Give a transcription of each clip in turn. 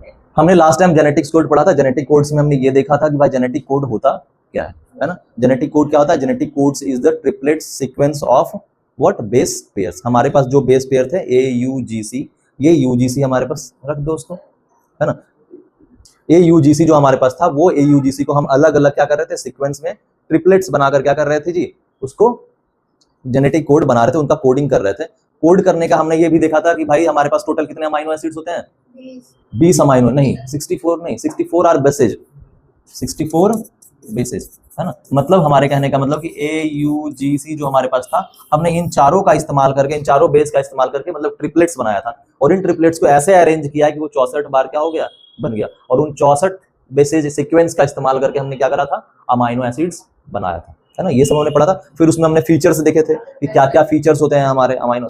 हमने last time genetics code पढ़ा था। जेनेटिक कोड्स में हमने ये देखा था कि भाई जेनेटिक कोड होता क्या है ना। जेनेटिक कोड क्या होता है? Genetic codes is the triplet sequence of what? Base pairs. हमारे पास जो बेस पेयर थे AUGC, ये UGC हमारे पास रख दो उसको, है ना। AUGC जो हमारे पास था, वो AUGC को हम अलग अलग क्या कर रहे थे? सीक्वेंस में ट्रिपलेट्स बनाकर क्या कर रहे थे जी? उसको जेनेटिक कोड बना रहे थे, उनका कोडिंग कर रहे थे। कोड करने का हमने ये भी देखा था कि भाई हमारे पास टोटल कितने अमाइनो एसिड्स होते हैं? 20 अमाइनो नहीं, 64 नहीं, 64 आर बेसेज, 64 बेसेज, है ना। मतलब हमारे कहने का मतलब कि AUGC जो हमारे पास था, हमने इन चारों का इस्तेमाल करके, इन चारों बेस का इस्तेमाल करके मतलब ट्रिपलेट्स बनाया था, और इन ट्रिपलेट्स को ऐसे अरेंज किया कि वो 64 बार क्या हो गया? बन गया। और उन 64 बेसेज सीक्वेंस का इस्तेमाल करके हमने क्या करा था? अमाइनो एसिड्स बनाया था, है ना। ये सब हमने पढ़ा था। फिर उसमें हमने फीचर्स देखे थे कि क्या क्या फीचर्स होते हैं हमारे अमाइनो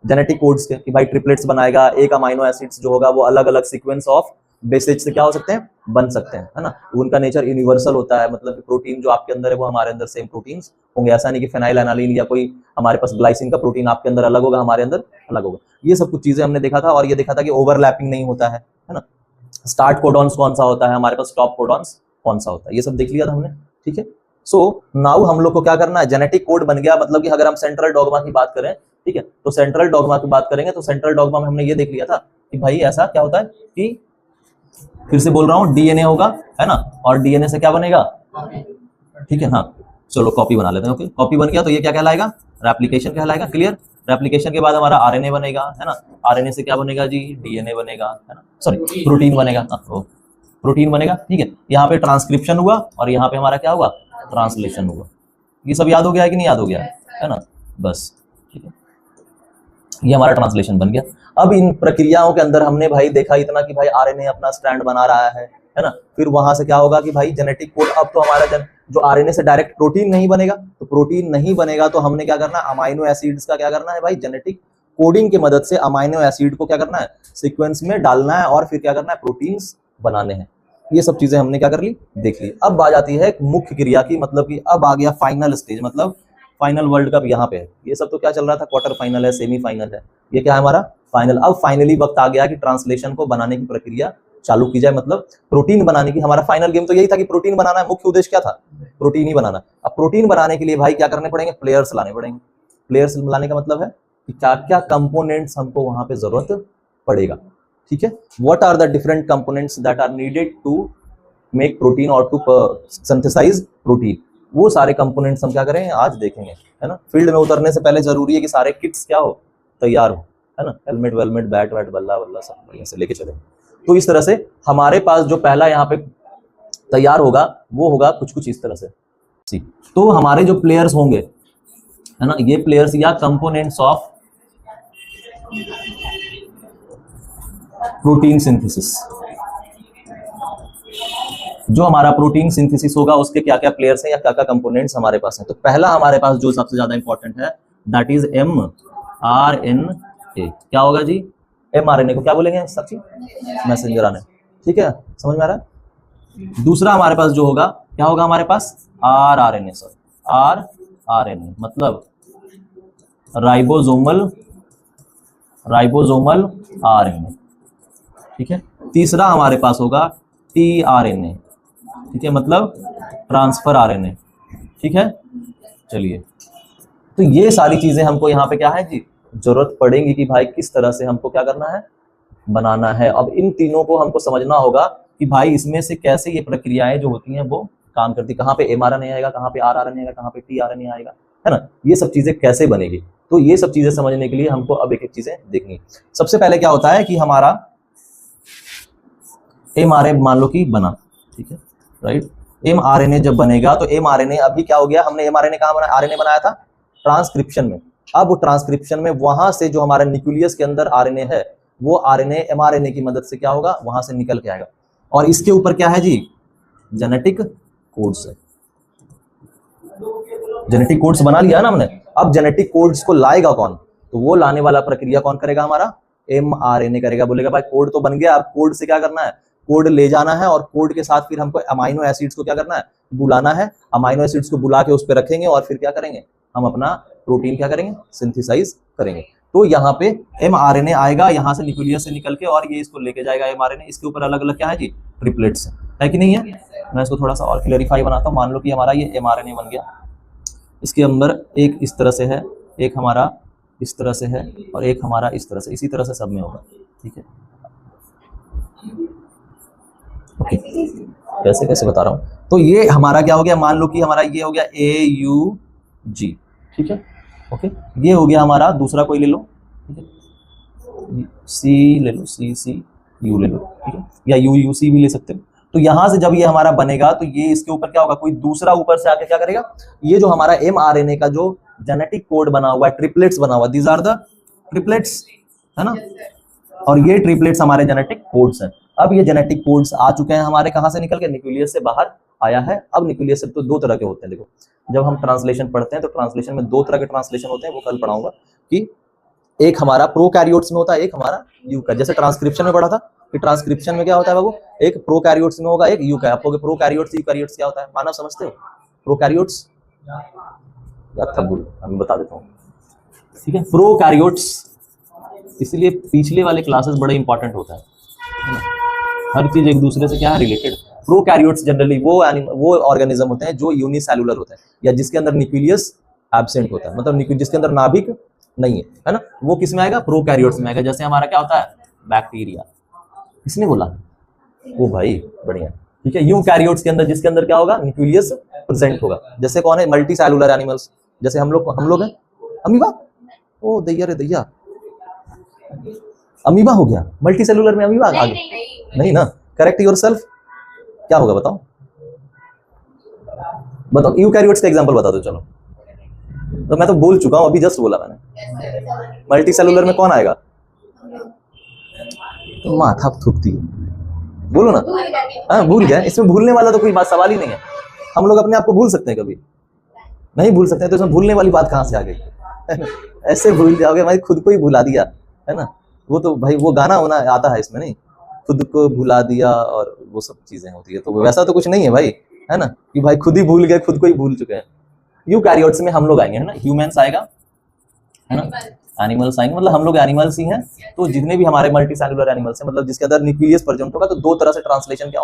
जेनेटिक कोड्स के, कि भाई ट्रिपलेट्स बनाएगा, एक अमाइनो एसिड्स जो होगा वो अलग अलग सीक्वेंस ऑफ बेसेज से क्या हो सकते हैं? बन सकते हैं, है ना। उनका नेचर यूनिवर्सल होता है, मतलब प्रोटीन जो आपके अंदर है वो हमारे अंदर सेम प्रोटीन्स होंगे। ऐसा नहीं कि फेनाइल एनालिन या कोई हमारे पास ग्लाइसिन का प्रोटीन आपके अंदर अलग होगा, हमारे अंदर अलग होगा। ये सब कुछ चीजें हमने देखा था, और ये देखा था कि ओवरलैपिंग नहीं होता है ना। स्टार्ट कोडॉन्स कौन सा होता है हमारे पास, स्टॉप कोडॉन्स कौन सा होता है, ये सब देख लिया था हमने, ठीक है। सो नाउ हम लोग को क्या करना है? जेनेटिक कोड बन गया, मतलब कि अगर हम सेंट्रल डॉगमा की बात करें, ठीक है, तो सेंट्रल डॉगमा की बात करेंगे तो सेंट्रल डॉगमा में हमने ये देख लिया था कि भाई ऐसा क्या होता है कि, फिर से बोल रहा हूं, DNA होगा, है ना, और DNA से क्या बनेगा? ठीक है, हाँ, चलो कॉपी बना लेते हैं। ओके, कॉपी बन गया तो ये क्या कहलाएगा? रेप्लिकेशन कहलाएगा। क्लियर। रेप्लिकेशन के बाद हमारा RNA बनेगा, है ना। RNA से क्या बनेगा जी? DNA बनेगा, है ना, सॉरी प्रोटीन बनेगा, प्रोटीन बनेगा, ठीक है। यहाँ पे ट्रांसक्रिप्शन हुआ और यहाँ पे हमारा क्या हुआ? ट्रांसलेशन हुआ। ये सब याद हो गया है कि नहीं याद हो गया है ना? बस, ठीक है, ये हमारा ट्रांसलेशन बन गया। अब इन प्रक्रियाओं के अंदर हमने भाई देखा इतना कि भाई RNA अपना स्ट्रैंड बना रहा है ना। फिर वहां से क्या होगा कि भाई जेनेटिक कोड, अब तो हमारा जो RNA से डायरेक्ट प्रोटीन नहीं बनेगा, तो प्रोटीन नहीं बनेगा तो हमने क्या करना? अमाइनो एसिड्स का क्या करना है भाई? जेनेटिक कोडिंग की मदद से अमाइनो एसिड को क्या करना है? सीक्वेंस में डालना है, और फिर क्या करना है? प्रोटीन्स बनाने हैं। ये सब चीजें हमने क्या कर ली? देख ली। अब आ जाती है मुख्य क्रिया की, मतलब कि अब आ गया फाइनल स्टेज, मतलब फाइनल वर्ल्ड कप यहाँ पे है। ये सब तो क्या चल रहा था? क्वार्टर फाइनल है, सेमीफाइनल है, ये क्या है हमारा? फाइनल। अब फाइनली वक्त आ गया कि ट्रांसलेशन को बनाने की प्रक्रिया चालू की जाए, मतलब प्रोटीन बनाने की। हमारा फाइनल गेम तो यही था कि प्रोटीन बनाना है, मुख्य उद्देश्य क्या था? प्रोटीन ही बनाना। अब प्रोटीन बनाने के लिए भाई क्या करने पड़ेंगे? प्लेयर्स लाने पड़ेंगे। प्लेयर्स लाने का मतलब है कि क्या क्या कंपोनेंट्स हमको वहां पे जरूरत पड़ेगा, ठीक है। What are the different components that are needed to make protein और टू सिंथेसाइज प्रोटीन, वो सारे कंपोनेंट्स हम क्या करेंगे? आज देखेंगे, है ना। फील्ड में उतरने से पहले जरूरी है कि सारे किट्स क्या हो? तैयार हो, है ना। हेलमेट वेलमेट, बैट वैट, बल्ला वल्ला सब बढ़िया से लेके चले। तो इस तरह से हमारे पास जो पहला यहाँ पे तैयार होगा वो होगा कुछ कुछ इस तरह से। तो हमारे जो प्लेयर्स होंगे, है ना, ये प्लेयर्स या कंपोनेंट्स ऑफ प्रोटीन सिंथेसिस, जो हमारा प्रोटीन सिंथेसिस होगा उसके क्या क्या प्लेयर्स हैं या क्या क्या कंपोनेंट्स हमारे पास हैं। तो पहला हमारे पास जो सबसे ज्यादा इंपॉर्टेंट है, दैट इज mRNA। क्या होगा जी? mRNA को क्या बोलेंगे साक्षी? मैसेंजर आरएनए, ठीक है, समझ में आ रहा है। दूसरा हमारे पास जो होगा, क्या होगा हमारे पास? rRNA, सर, rRNA मतलब राइबोसोमल RNA, ठीक है। तीसरा हमारे पास होगा tRNA, ठीक है, मतलब ट्रांसफर RNA, ठीक है। चलिए, तो ये सारी चीजें हमको यहाँ पे क्या है जी? जरूरत पड़ेगी कि भाई किस तरह से हमको क्या करना है? बनाना है। अब इन तीनों को हमको समझना होगा कि भाई इसमें से कैसे ये प्रक्रियाएं जो होती हैं वो काम करती, कहाँ पे mRNA आएगा, कहाँ पे rRNA आएगा, कहाँ पे tRNA आएगा, है ना। ये सब चीजें कैसे बनेगी, तो ये सब चीजें समझने के लिए हमको अब एक एक चीजें देखनी। सबसे पहले क्या होता है कि हमारा mRNA मान लो कि बना, ठीक है, राइट। mRNA जब बनेगा तो mRNA अभी क्या हो गया? हमने mRNA कहाँ बनाया? RNA बनाया था ट्रांसक्रिप्शन में। अब वो ट्रांसक्रिप्शन में वहां से जो हमारे न्यूक्लियस के अंदर RNA है, वो RNA mRNA की मदद से क्या होगा? वहां से निकल के आएगा। और इसके ऊपर क्या है जी? जेनेटिक कोड्स है। जेनेटिक कोड्स बना लिया ना हमने। अब जेनेटिक कोड्स को लाएगा कौन? तो वो लाने वाला प्रक्रिया कौन करेगा? हमारा mRNA करेगा। बोलेगा भाई कोड तो बन गया, अब कोड से क्या करना है? कोड ले जाना है, और कोड के साथ फिर हमको अमाइनो एसिड्स को क्या करना है? बुलाना है। अमाइनो एसिड्स को बुला के उस पर रखेंगे, और फिर क्या करेंगे? हम अपना प्रोटीन क्या करेंगे? सिंथेसाइज करेंगे। तो यहाँ पे mRNA आएगा यहाँ से न्यूक्लियस से निकल के और ये इसको लेके जाएगा mRNA, इसके ऊपर अलग अलग क्या है जी, ट्रिपलेट्स है कि नहीं है। मैं इसको थोड़ा सा और क्लैरिफाई बनाता हूँ। मान लो कि हमारा ये mRNA बन गया, इसके अंदर एक इस तरह से है, एक हमारा इस तरह से है और एक हमारा इस तरह से, इसी तरह से सब में होगा, ठीक है। ओके, कैसे कैसे बता रहा हूँ। तो ये हमारा क्या हो गया, मान लो कि हमारा ये हो गया AUG, ठीक है। ओके, ये हो गया हमारा, दूसरा कोई ले लो, ठीक है, C ले लो, CCU ले लो, ठीक है, या UUC भी ले सकते हो। तो यहां से जब ये हमारा बनेगा तो ये इसके ऊपर क्या होगा, कोई दूसरा ऊपर से आके क्या करेगा, ये जो हमारा mRNA का जो जेनेटिक कोड बना हुआ है, ट्रिपलेट्स बना हुआ, दीज आर द ट्रिपलेट्स, है ना, और ये ट्रिपलेट्स हमारे जेनेटिक कोड्स हैं। अब ये जेनेटिक कोड्स आ चुके हैं हमारे, कहां से निकल के, न्यूक्लियस से बाहर आया है। अब न्यूक्लियस से तो दो तरह के होते हैं, देखो जब हम ट्रांसलेशन पढ़ते हैं तो ट्रांसलेशन में दो तरह के ट्रांसलेशन होते हैं, वो कल पढ़ाऊंगा कि एक हमारा प्रोकैरियोट्स में होता है, एक हमारा यूका, जैसे ट्रांसक्रिप्शन में पढ़ा था कि ट्रांसक्रिप्शन में क्या होता है बाबू, एक प्रोकैरियोट्स में होगा, एक यूका। आपको प्रोकैरियोट्स यूकैरियोट्स क्या होता है, मानव समझते हो प्रोकैरियोट्स, मैं बता देता हूँ, ठीक है। प्रोकैरियोट्स, इसलिए पिछले वाले क्लासेस बड़े इंपॉर्टेंट होता है ना, हर चीज एक दूसरे से क्या है रिलेटेड। प्रोकैरियोट्स जनरली वो ऑर्गेनिज्म होते हैं जो यूनिसेलुलर होते हैं, या जिसके अंदर न्यूक्लियस एब्सेंट होता है, मतलब जिसके अंदर नाभिक नहीं है ना, वो किस में आएगा, प्रोकैरियोट्स में आएगा। जैसे हमारा क्या होता है, बैक्टीरिया, किसने बोला, ओ भाई बढ़िया, ठीक है। यूकैरियोट्स के अंदर, जिसके अंदर क्या होगा, न्यूक्लियस प्रेजेंट होगा। जैसे कौन है, मल्टी सेलुलर एनिमल्स, जैसे हम लोग हैं अमीबा, ओ दैया रे दैया, अमीबा हो गया, मल्टी सेलुलर में अमीबा आ गया, नहीं ना, करेक्ट योरसेल्फ, क्या होगा बताओ, बताओ यूकैरियोट्स का एग्जांपल बता दो, चलो। तो मैं तो बोल चुका हूं, अभी जस्ट बोला मैंने, मल्टी सेलुलर में कौन आएगा, तो माथा थूकती है, बोलो ना, हाँ भूल गया, इसमें भूलने वाला तो कोई बात सवाल ही नहीं है। हम लोग अपने आप को भूल सकते हैं, कभी नहीं भूल सकते हैं, तो इसमें भूलने वाली बात कहाँ से आ गई, ऐसे भूल जाओगे भाई, खुद को ही भुला दिया, है ना। वो तो भाई वो गाना होना आता है इसमें, नहीं, खुद को भुला दिया और वो सब चीजें होती है, तो वैसा तो कुछ नहीं है भाई, है ना, कि भाई खुद ही भूल गए, खुद को ही भूल चुके हैं। यूकैरियोट्स में हम लोग आएंगे, है ना, ह्यूमंस आएगा, है ना, एनिमल्स आएंगे, मतलब हम लोग एनिमल्स ही हैं। तो जितने भी हमारे मल्टी सेलुलर एनिमल्स हैं, मतलब जिसके अंदर न्यूक्लियस प्रेजेंट होगा, तो दो तरह से ट्रांसलेशन क्या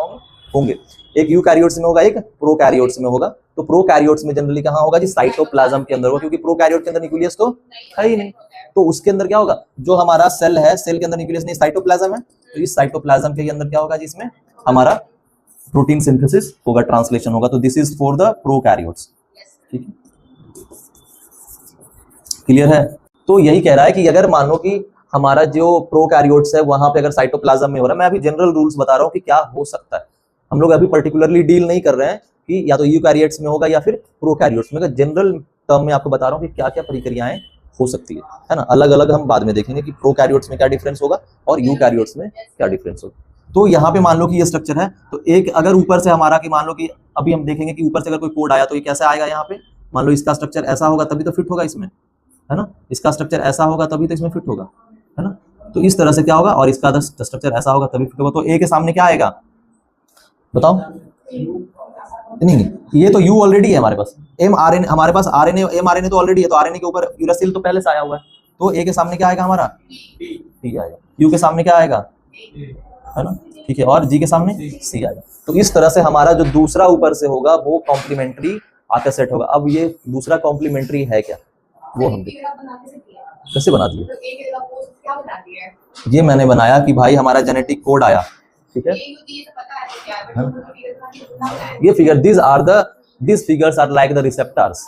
होंगे, एक यूकैरियोट्स में होगा, एक प्रोकैरियोट्स में होगा। तो प्रोकैरियोट्स में जनरली कहाँ होगा जी, साइटोप्लाज्म के अंदर होगा, क्योंकि प्रोकैरियोट के अंदर न्यूक्लियस तो है ही नहीं, तो उसके अंदर क्या होगा, जो हमारा सेल है, सेल के अंदर न्यूक्लियस नहीं, साइटोप्लाज्म है, तो इस साइटोप्लाज्म के अंदर क्या होगा, जिसमें हमारा प्रोटीन सिंथेसिस होगा, ट्रांसलेशन होगा। तो this is for the prokaryotes, ठीक है, क्लियर है। तो यही कह रहा है कि अगर मानो कि हमारा जो प्रोकैरियोट्स है वहां पे अगर साइटोप्लाज्म में हो रहा है, मैं अभी जनरल रूल्स बता रहा हूँ कि क्या हो सकता है, हम लोग अभी पर्टिकुलरली डील नहीं कर रहे हैं कि या तो यूकैरियोट्स में होगा या फिर प्रोकैरियोट्स में, जनरल टर्म में आपको बता रहा हूँ कि क्या क्या प्रक्रियाएं हो सकती है ना, अलग अलग हम बाद में देखेंगे कि प्रोकैरियोट्स में क्या डिफरेंस होगा और यूकैरियोट्स में क्या डिफरेंस होगा। तो यहाँ पे मान लो कि ये स्ट्रक्चर है, तो एक अगर ऊपर से हमारा कि मान लो कि अभी हम देखेंगे कि ऊपर से अगर कोई कोड आया तो ये कैसे आएगा, यहाँ पे मान लो इसका स्ट्रक्चर ऐसा होगा तभी तो फिट होगा इसमें, है ना, इसका स्ट्रक्चर ऐसा होगा तभी तो इसमें फिट होगा, है ना। तो इस तरह से क्या होगा, और इसका स्ट्रक्चर ऐसा होगा तभी फिट होगा। तो ए के सामने क्या आएगा बताओ, नहीं ये तो यू ऑलरेडी है हमारे पास, mRNA हमारे पास RNA mRNA तो ऑलरेडी है, तो RNA के ऊपर यूरासिल तो पहले से आया हुआ है, तो ए के सामने क्या आएगा हमारा, टी आएगा, यू के सामने क्या आएगा, है ना, ठीक है, और जी के सामने सी आएगा। तो इस तरह से हमारा जो दूसरा ऊपर से होगा वो कॉम्प्लीमेंट्री आकर सेट होगा। अब ये दूसरा कॉम्प्लीमेंट्री है क्या, वो हम कैसे बना दिए, ये मैंने बनाया कि भाई हमारा जेनेटिक कोड आया, ठीक है, ये figure this figures are like the receptors,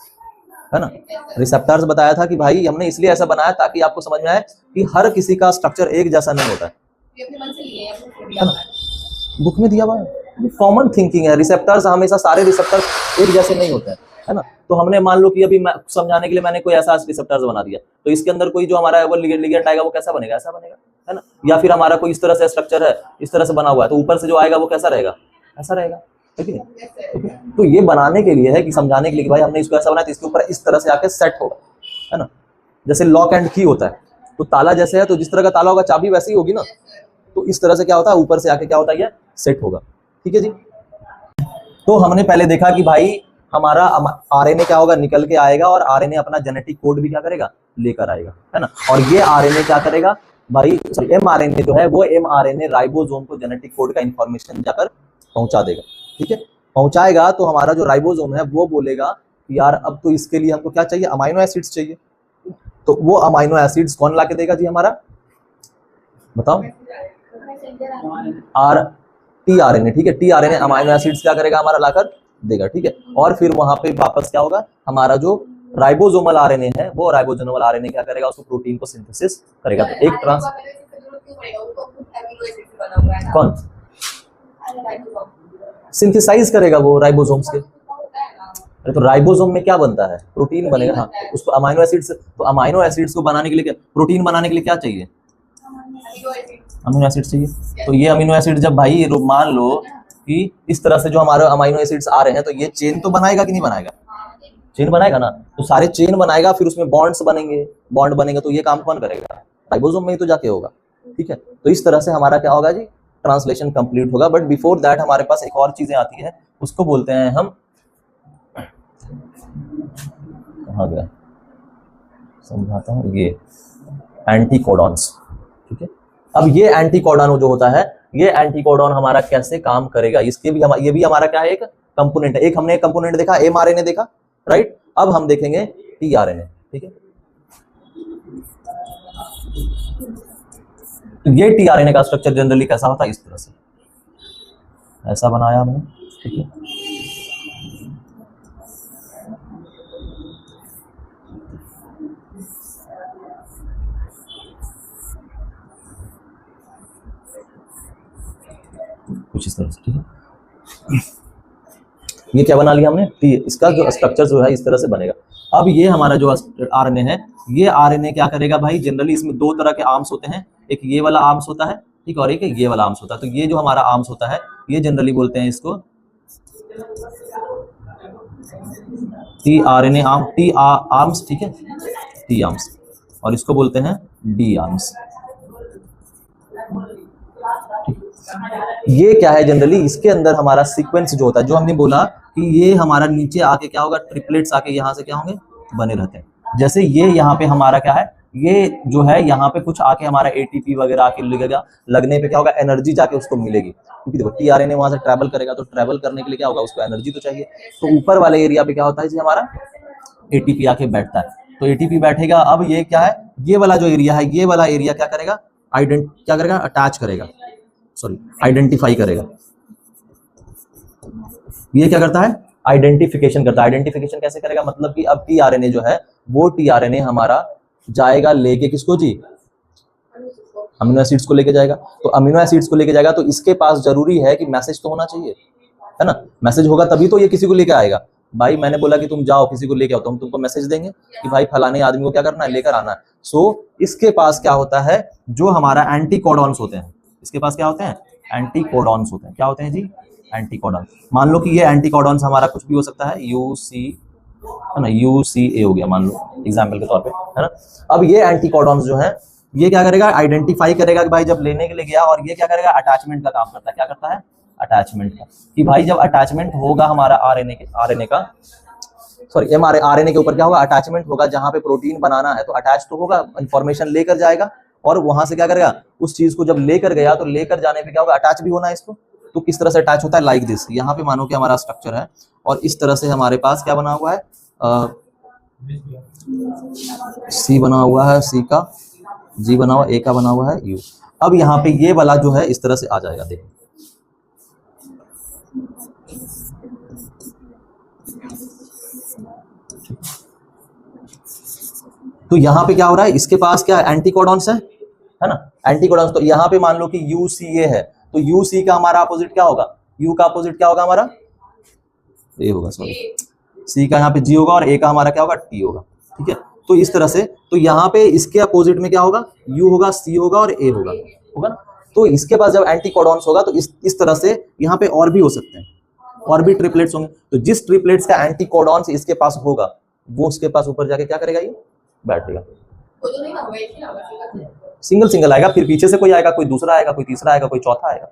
है ना, रिसेप्टर्स बताया था कि भाई हमने इसलिए ऐसा बनाया ताकि आपको समझ में आए कि हर किसी का स्ट्रक्चर एक जैसा नहीं होता है, बुक में दिया हुआ है, कॉमन थिंकिंग है, रिसेप्टर्स हमेशा सारे रिसेप्टर्स एक जैसे नहीं होते हैं, है ना। तो हमने मान लो कि अभी समझाने के लिए मैंने कोई ऐसा रिसेप्टर्स बना दिया, तो इसके अंदर कोई जो हमारा वो लिगेंड आएगा वो कैसा बनेगा, ऐसा बनेगा, है ना। या फिर हमारा कोई इस तरह से स्ट्रक्चर है, इस तरह से बना हुआ है, तो ऊपर से जो आएगा वो कैसा रहेगा, ऐसा रहेगा, ठीक है। तो ये बनाने के लिए है कि समझाने के लिए कि भाई हमने इसको ऐसा बनाया तो इसके ऊपर इस तरह से आके सेट होगा, है ना। जैसे लॉक एंड की होता है, तो ताला जैसे है तो जिस तरह का ताला होगा चाबी वैसी होगी ना, तो इस तरह से क्या होता है ऊपर से आके क्या होता है ये सेट होगा, ठीक है जी। तो हमने पहले देखा कि भाई हमारा आरएनए क्या होगा, निकल के आएगा और आरएनए अपना जेनेटिक कोड भी क्या करेगा, लेकर आएगा, है ना। और ये आरएनए क्या करेगा भाई, एमआरएनए जो है वो एमआरएनए राइबोसोम को जेनेटिक कोड का इंफॉर्मेशन जाकर पहुंचा देगा, ठीक है। पहुंचाएगा तो हमारा जो राइबोसोम है वो बोलेगा कि यार अब तो इसके लिए हमको क्या चाहिए, अमाइनो एसिड्स चाहिए। तो वो अमाइनो एसिड्स कौन ला के देगा जी हमारा, बताओ, टीआरएनए, ठीक है। टीआरएनए अमाइनो एसिड्स क्या करेगा, हमारा लाकर देगा, ठीक है। और फिर वहां पे वापस क्या होगा, हमारा जो राइबोसोमल आरएनए है वो राइबोसोमल आरएनए क्या करेगा, उसको प्रोटीन को सिंथेसिस करेगा। तो एक ट्रांस कौन सिंथेसाइज करेगा, वो राइबोसोम्स के। अरे तो राइबोसोम में क्या बनता है, प्रोटीन बनेगा। हाँ, उसको अमाइनो एसिड्स, तो अमाइनो एसिड्स को बनाने के लिए क्या, प्रोटीन बनाने के लिए क्या चाहिए, अमीनो एसिड्स चाहिए। तो ये अमीनो एसिड जब भाई मान लो कि इस तरह से जो हमारे अमीनो एसिड्स आ रहे हैं, तो ये चेन तो बनाएगा कि नहीं बनाएगा, चेन बनाएगा ना। तो सारे चेन बनाएगा, फिर उसमें बॉन्ड्स बनेंगे, बॉन्ड बनेंगे, तो ये काम कौन करेगा, राइबोसोम में ही तो जाके होगा, ठीक है। तो इस तरह से हमारा क्या होगा जी, ट्रांसलेशन कंप्लीट होगा। बट बिफोर दैट हमारे पास एक और चीजें आती है, उसको बोलते हैं हम, कहाँ गया, समझाता हूँ, ये एंटीकोडॉन्स, ठीक है। अब ये एंटीकोडॉन जो होता है, ये एंटीकोडॉन हमारा कैसे काम करेगा, इसके भी ये भी हमारा क्या है, एक कंपोनेंट है। एक हमने एक कंपोनेंट देखा, एमआरएनए देखा, राइट। अब हम देखेंगे टीआरएनए, ठीक है। तो ये टीआरएनए का स्ट्रक्चर जनरली कैसा होता है, इस तरह से, ऐसा बनाया हमने, ठीक है। कुछ इस तरह से, ठीक है। ये क्या बना लिया हमने, इसका जो स्ट्रक्चर जो है इस तरह से बनेगा। अब ये हमारा जो आरएनए है, ये आरएनए क्या करेगा भाई, जनरली इसमें दो तरह के आर्म्स होते हैं, एक ये वाला आर्म्स होता है, ठीक, और एक ये वाला आर्म्स होता है। तो ये जो हमारा आर्म्स होता है, ये जनरली बोलते हैं इसको टीआरएनए आर्म, टी आर्म्स, ठीक है, टी आर्म्स, और इसको बोलते हैं डी आर्म्स। ये क्या है, जनरली इसके अंदर हमारा सीक्वेंस जो होता है, जो हमने बोला कि ये हमारा नीचे आके क्या होगा, ट्रिपलेट्स आके यहाँ से क्या होंगे, बने रहते हैं। जैसे ये यहाँ पे हमारा क्या है, ये जो है यहाँ पे कुछ आके हमारा एटीपी वगैरह आके लगेगा, लगने पे क्या होगा, एनर्जी जाके उसको मिलेगी, क्योंकि देखो टीआरएनए वहां से ट्रैवल करेगा, तो ट्रैवल करने के लिए क्या होगा, उसको एनर्जी तो चाहिए। तो ऊपर वाले एरिया पे क्या होता है जी, हमारा एटीपी आके बैठता है। तो एटीपी बैठेगा, अब ये क्या है, ये वाला जो एरिया है, ये वाला एरिया क्या करेगा, क्या करेगा, अटैच करेगा, सॉरी आइडेंटिफाई करेगा। ये क्या करता है, आइडेंटिफिकेशन करता है। आइडेंटिफिकेशन कैसे करेगा, मतलब कि अब टीआरएनए जो है, वो टीआरएनए हमारा जाएगा लेके किसको जी, अमीनो एसिड्स को लेके जाएगा। तो अमीनो एसिड्स को लेके जाएगा, तो इसके पास जरूरी है कि मैसेज तो होना चाहिए, है ना। मैसेज होगा तभी तो ये किसी को लेके आएगा। भाई मैंने बोला कि तुम जाओ किसी को लेके आओ, तो हम तुमको मैसेज देंगे कि भाई फलाने आदमी को क्या करना है, लेकर आना है। सो इसके पास क्या होता है, जो हमारा एंटीकोडॉन्स होते हैं, इसके पास क्या होते हैं, एंटीकोडॉन्स होते हैं। क्या होते हैं जी, एंटीकोडॉन। मान लो कि ये एंटीकोडॉन्स हमारा कुछ भी हो सकता है, यूसी, है ना, यूसीए हो गया मान लो एग्जाम्पल के तौर पे, है ना। अब ये एंटीकोडॉन्स जो है, ये क्या करेगा, आइडेंटिफाई करेगा कि भाई जब लेने के लिए गया, और ये क्या करेगा, अटैचमेंट का काम करता है। क्या करता है, अटैचमेंट का, कि भाई जब अटैचमेंट होगा हमारा आरएनए का, सॉरी आरएनए के ऊपर क्या होगा, अटैचमेंट होगा, जहां पे प्रोटीन बनाना है तो अटैच तो होगा, इंफॉर्मेशन लेकर जाएगा, और वहां से क्या करेगा, उस चीज को जब लेकर गया, तो लेकर जाने पे क्या होगा, अटैच भी होना है इसको। तो किस तरह से अटैच होता है, लाइक दिस। यहाँ पे मानो कि हमारा स्ट्रक्चर है, और इस तरह से हमारे पास क्या बना हुआ है, सी बना हुआ है, सी का जी बना हुआ, ए का बना हुआ है यू। अब यहाँ पे ये वाला जो है इस तरह से आ जाएगा, देखो तो यहाँ पे क्या हो रहा है, इसके पास क्या एंटीकोडॉन्स है ना, एंटीकोडॉन्स। तो यहाँ पे मान लो कि यूसीए है, तो यूसी का हमारा अपोजिट क्या होगा, यू का अपोजिट क्या होगा, हमारा ए होगा, सॉरी सी का यहाँ पे जी होगा, और ए का हमारा क्या होगा, टी होगा, ठीक है। तो इस तरह से, तो यहाँ पे इसके अपोजिट में क्या होगा, यू होगा, सी होगा और ए होगा ना। तो इसके पास जब एंटीकोडॉन्स होगा, तो इस तरह से यहाँ पे और भी हो सकते हैं, और भी ट्रिपलेट्स होंगे। तो जिस ट्रिपलेट्स का एंटीकोडॉन्स इसके पास होगा, वो उसके पास ऊपर जाके क्या करेगा, ये बैठेगा, सिंगल सिंगल आएगा, फिर पीछे से कोई आएगा, कोई दूसरा आएगा, कोई तीसरा आएगा, कोई चौथा आएगा,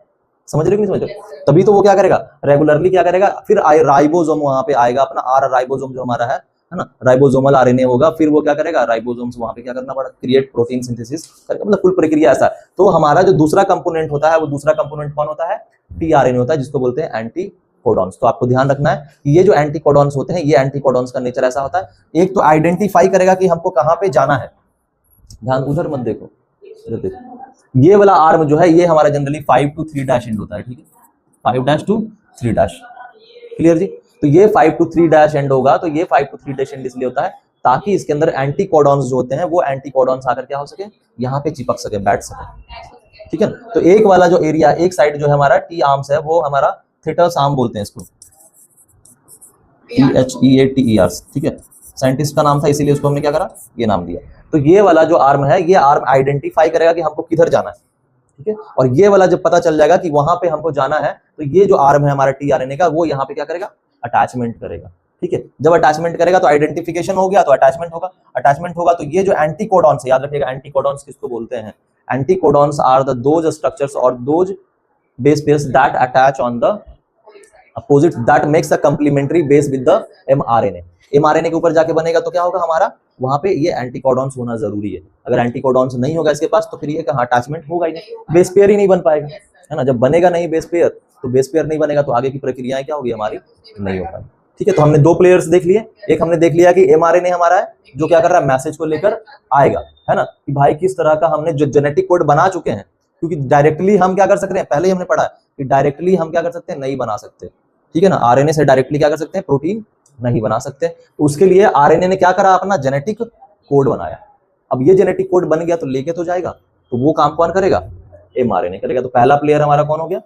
समझ रहे हो कि नहीं समझ रहे हो? तभी तो वो क्या करेगा, रेगुलरली क्या करेगा, फिर राइबोसोम वहां पे आएगा अपना, आर राइबोसोम जो हमारा है ना, राइबोसोमल आरएनए होगा, फिर वो क्या करेगा, राइबोसोम्स वहां पे क्या करना पड़ा, क्रिएट प्रोटीन सिंथेसिस करेगा, मतलब कुल प्रक्रिया ऐसा है। तो हमारा जो दूसरा कंपोनेंट होता है, वो दूसरा कंपोनेंट कौन होता है, टीआरएनए होता है, जिसको बोलते हैं एंटी कोडॉन्स। तो आपको ध्यान रखना है कि ये जो एंटी कोडॉन्स होते हैं, ये एंटी कोडॉन्स का नेचर ऐसा होता है, एक तो आइडेंटिफाई करेगा कि हमको कहां पे जाना है, ध्यान उधर मत देखो, इधर देखो, ये वाला आर्म जो है ये हमारा जनरली 5 to 3 डैश एंड होता है, ठीक है, 5 to 3 डैश, क्लियर जी। तो ये 5 to 3 डैश एंड होगा, तो ये 5 to 3 डैश एंड इसलिए होता है ताकि इसके अंदर एंटी कोडॉन्स जो होते हैं वो एंटी कोडॉन्स आकर क्या हो सके, यहाँ पे चिपक सके, बैठ सके, ठीक है। तो एक वाला जो एरिया, एक साइड जो है हमारा टी आर्म्स है, वो हमारा थीटस आर्म बोलते हैं इसको, THEATER, ठीक है, साइंटिस्ट का नाम था इसीलिए उसको हमने क्या करा, ये नाम दिया। तो ये वाला जो आर्म है, ये आर्म आइडेंटिफाई करेगा कि हमको किधर जाना है, ठीक है, और ये वाला जब पता चल जाएगा कि वहां पे हमको जाना है, तो ये जो आर्म है हमारा टीआरएनए का, वो यहाँ पे क्या करेगा, अटैचमेंट करेगा, ठीक है। जब अटैचमेंट करेगा तो आइडेंटिफिकेशन हो गया, तो अटैचमेंट होगा, अटैचमेंट होगा तो ये जो एंटी कोडॉन्स, याद रखिएगा एंटी कोडॉन्स किसको बोलते हैं, anti codons are the those structures और those base pairs that attach on the opposite that makes a complementary base with the mRNA. MRNA के ऊपर जाके बनेगा तो क्या होगा हमारा, वहां पे ये एंटी कोडॉन्स होना जरूरी है। अगर एंटी कोडॉन्स नहीं होगा इसके पास, तो फिर ये कहाँ अटैचमेंट होगा ही नहीं, बेस पेयर ही नहीं बन पाएगा, है ना। जब बनेगा नहीं बेस पेयर, तो बेस पेयर नहीं बनेगा तो आगे की प्रक्रियाएं क्या होगी हमारी, नहीं हो पाएगी, ठीक है। तो हमने दो प्लेयर्स देख लिए, एक हमने देख लिया कि एमआरएनए हमारा है जो क्या कर रहा है, मैसेज को लेकर आएगा, है ना, कि भाई किस तरह का हमने जो जेनेटिक कोड बना चुके हैं, क्योंकि डायरेक्टली हम क्या कर सकते हैं, पहले ही हमने पढ़ा है कि डायरेक्टली हम क्या कर सकते हैं, नहीं बना सकते, ठीक है ना। आरएनए से डायरेक्टली क्या कर सकते हैं, प्रोटीन नहीं बना सकते, तो उसके लिए आरएनए ने क्या करा, अपना जेनेटिक कोड बनाया। अब ये जेनेटिक कोड बन गया तो लेके तो जाएगा, तो वो काम कौन करेगा, एमआरएनए करेगा। तो पहला प्लेयर हमारा कौन हो गया,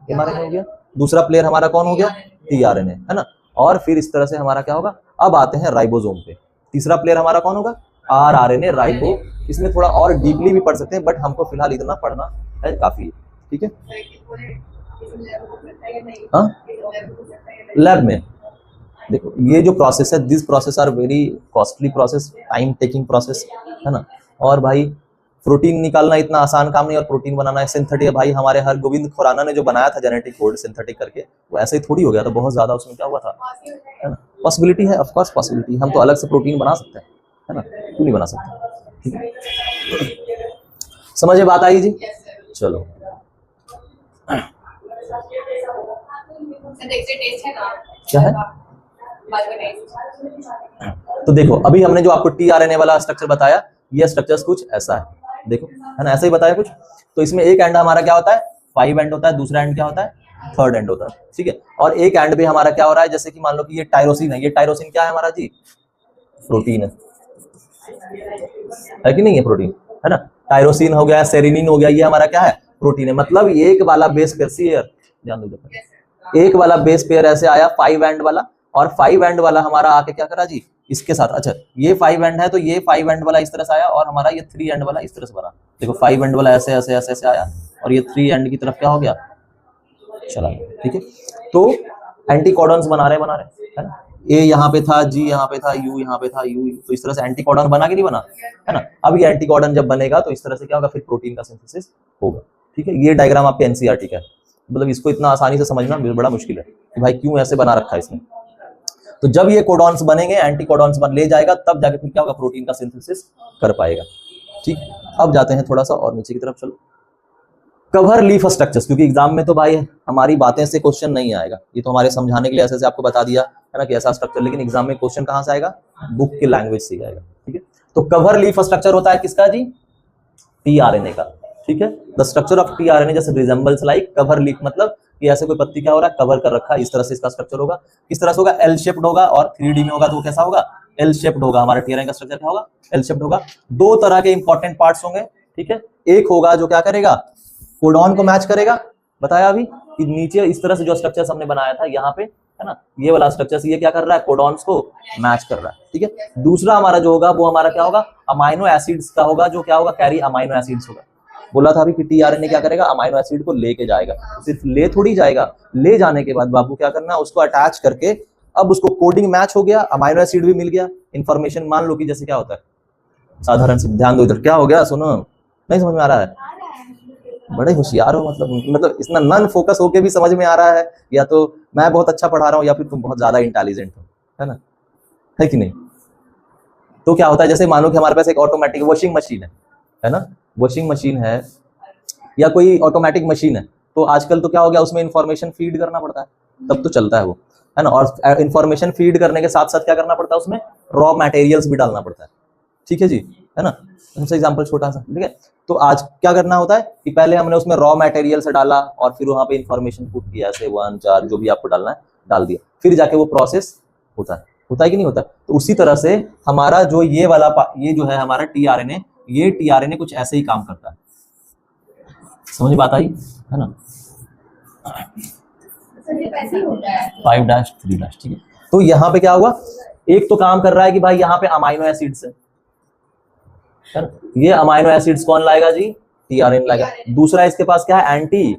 एमआरएनए हो गया, दूसरा प्लेयर हमारा कौन हो गया, टीआरएनए, है ना। और फिर इस तरह से हमारा क्या होगा, अब आते हैं राइबोसोम पे, तीसरा प्लेयर हमारा कौन होगा, आरआरएनए राइबो। इसमें थोड़ा और डीपली भी पढ़ सकते हैं, बट हमको फिलहाल इतना पढ़ना है, काफी है, ठीक है। हाँ, लैब में देखो, ये जो प्रोसेस है, this process are very costly process, time taking process, है ना। और भाई प्रोटीन निकालना इतना आसान काम नहीं, और प्रोटीन बनाना है सिंथेटिक, भाई हमारे हर गोविंद खुराना ने जो बनाया था जेनेटिक कोड सिंथेटिक करके, वो ऐसे ही थोड़ी हो गया था, बहुत ज्यादा उसमें क्या हुआ था, है ना। पॉसिबिलिटी है, ऑफ कोर्स पॉसिबिलिटी, हम तो अलग से प्रोटीन बना सकते हैं, है ना, क्यों नहीं बना सकते, ठीक है। समझे बात आई जी, चलो। क्या है, तो देखो अभी हमने जो आपको टीआरएनए वाला स्ट्रक्चर बताया, ये स्ट्रक्चर्स कुछ ऐसा है, देखो, है ना, ऐसा ही बताया कुछ। तो इसमें एक एंड हमारा क्या होता है, 5 एंड होता है, दूसरा एंड क्या होता है, 3rd एंड होता है, ठीक है। और एक एंड पे हमारा क्या हो रहा है, जैसे कि मान लो कि ये टायरोसिन है, ये टायरोसिन क्या है हमारा जी, प्रोटीन है कि नहीं है, प्रोटीन, है ना। टायरोसिन हो गया, सेरेनिन हो गया, ये हमारा क्या है, प्रोटीन है। मतलब एक वाला बेस पेयर, ध्यान दो, एक वाला बेस पेयर ऐसे आया 5 एंड वाला, और 5 एंड वाला हमारा आके क्या करा जी, इसके साथ, अच्छा ये 5 एंड है, तो ये 5 एंड वाला इस तरह से आया, और हमारा ये 3 एंड वाला इस तरह से बना। देखो 5 एंड वाला ऐसे ऐसे ऐसे ऐसे आया, और ये 3 एंड की तरफ क्या हो गया, चला गया, ठीक है। तो एंटी कोडॉन्स बना रहे, है ना। ए यहाँ पे था, जी यहाँ पे था, यू यहाँ पे था, यू, तो इस तरह से एंटी कोडॉन बना कि नहीं बना, है ना। अब ये एंटी कोडॉन जब बनेगा तो इस तरह से क्या होगा, फिर प्रोटीन का सिंथेसिस होगा, ठीक है। ये डायग्राम आपके एनसीईआरटी का है, मतलब इसको इतना आसानी से समझना बड़ा मुश्किल है कि भाई क्यों ऐसे बना रखा है इसने। तो जब ये कोडॉन्स बनेंगे, एंटी कोडॉन्स बन ले जाएगा, तब जाके फिर क्या होगा, प्रोटीन का सिंथेसिस कर पाएगा, ठीक। अब जाते हैं थोड़ा सा और नीचे की तरफ, चलो। कवर लीफ स्ट्रक्चर्स, क्योंकि एग्जाम में तो भाई हमारी बातें से क्वेश्चन नहीं आएगा, ये तो हमारे समझाने के लिए ऐसे आपको बता दिया है ना कि ऐसा स्ट्रक्चर, लेकिन एग्जाम में क्वेश्चन कहां से आएगा, बुक के लैंग्वेज से आएगा, ठीक है। तो कवर लीफ स्ट्रक्चर होता है किसका जी, टीआरएनए का, ठीक है। द स्ट्रक्चर ऑफ टीआरएनए जैसे रिजेंबल्स लाइक कवर लीफ, मतलब कि ऐसे कोई पत्ती क्या हो रहा है, कवर कर रखा है, इस तरह से इसका स्ट्रक्चर होगा। किस तरह से होगा, एल शेप्ड होगा, और 3D में होगा तो कैसा होगा, एल शेप्ड होगा। हमारा टीआरएनए का स्ट्रक्चर क्या होगा, एल शेप्ड होगा। दो तरह के इंपॉर्टेंट पार्ट्स होंगे, ठीक है। एक होगा जो क्या करेगा, कोडॉन को मैच करेगा, बताया अभी कि नीचे इस तरह से जो स्ट्रक्चर्स हमने बनाया था यहाँ पे, है ना, ये वाला स्ट्रक्चर, ये क्या कर रहा है, कोडॉन्स को मैच कर रहा है, ठीक है। दूसरा हमारा जो होगा वो हमारा क्या होगा, अमाइनो एसिड्स का होगा, जो क्या होगा, कैरी अमाइनो एसिड्स होगा। बोला था अभी कि टीआरएनए क्या करेगा, अमाइनो एसिड को लेके जाएगा, सिर्फ ले थोड़ी जाएगा, ले जाने के बाद बाबू क्या करना, उसको अटैच करके, अब उसको कोडिंग मैच हो गया, अमाइनो एसिड भी मिल गया, इंफॉर्मेशन मान लो कि जैसे क्या होता है, साधारण से ध्यान दो इधर, क्या हो गया, सुनो, नहीं समझ में आ रहा है, बड़े होशियार हो, मतलब इतना नन फोकस होके भी समझ में आ रहा है, या तो मैं बहुत अच्छा पढ़ा रहा हूँ या फिर तुम बहुत ज्यादा इंटेलिजेंट हो, है ना, है कि नहीं। तो क्या होता है, जैसे मानो कि हमारे पास एक ऑटोमेटिक वॉशिंग मशीन है ना, वॉशिंग मशीन है या कोई ऑटोमेटिक मशीन है, तो आजकल तो क्या हो गया, उसमें इंफॉर्मेशन फीड करना पड़ता है, तब तो चलता है वो, है ना। और इंफॉर्मेशन फीड करने के साथ साथ क्या करना पड़ता है, उसमें रॉ मटेरियल्स भी डालना पड़ता है, ठीक है जी, है ना। सबसे एग्जांपल छोटा सा, ठीक है। तो आज क्या करना होता है कि पहले हमने उसमें रॉ मटेरियल से डाला और फिर वहां पे इंफॉर्मेशन पुट किया, ऐसे 1 4 जो भी आपको डालना है डाल दिया, फिर जाके वो प्रोसेस होता है कि नहीं होता। तो उसी तरह से हमारा जो ये वाला ये जो है हमारा टीआरएनए, ये टीआरएनए कुछ ऐसे ही काम करता है, समझ बात आई, है ना। 5-3', ठीक है। तो यहाँ पे क्या हुआ, एक तो काम कर रहा है कि भाई यहाँ पे अमाइनो एसिड्स है ना, ये अमाइनो एसिड्स कौन लाएगा जी, टीआरएनए लाएगा। दूसरा इसके पास क्या है, एंटी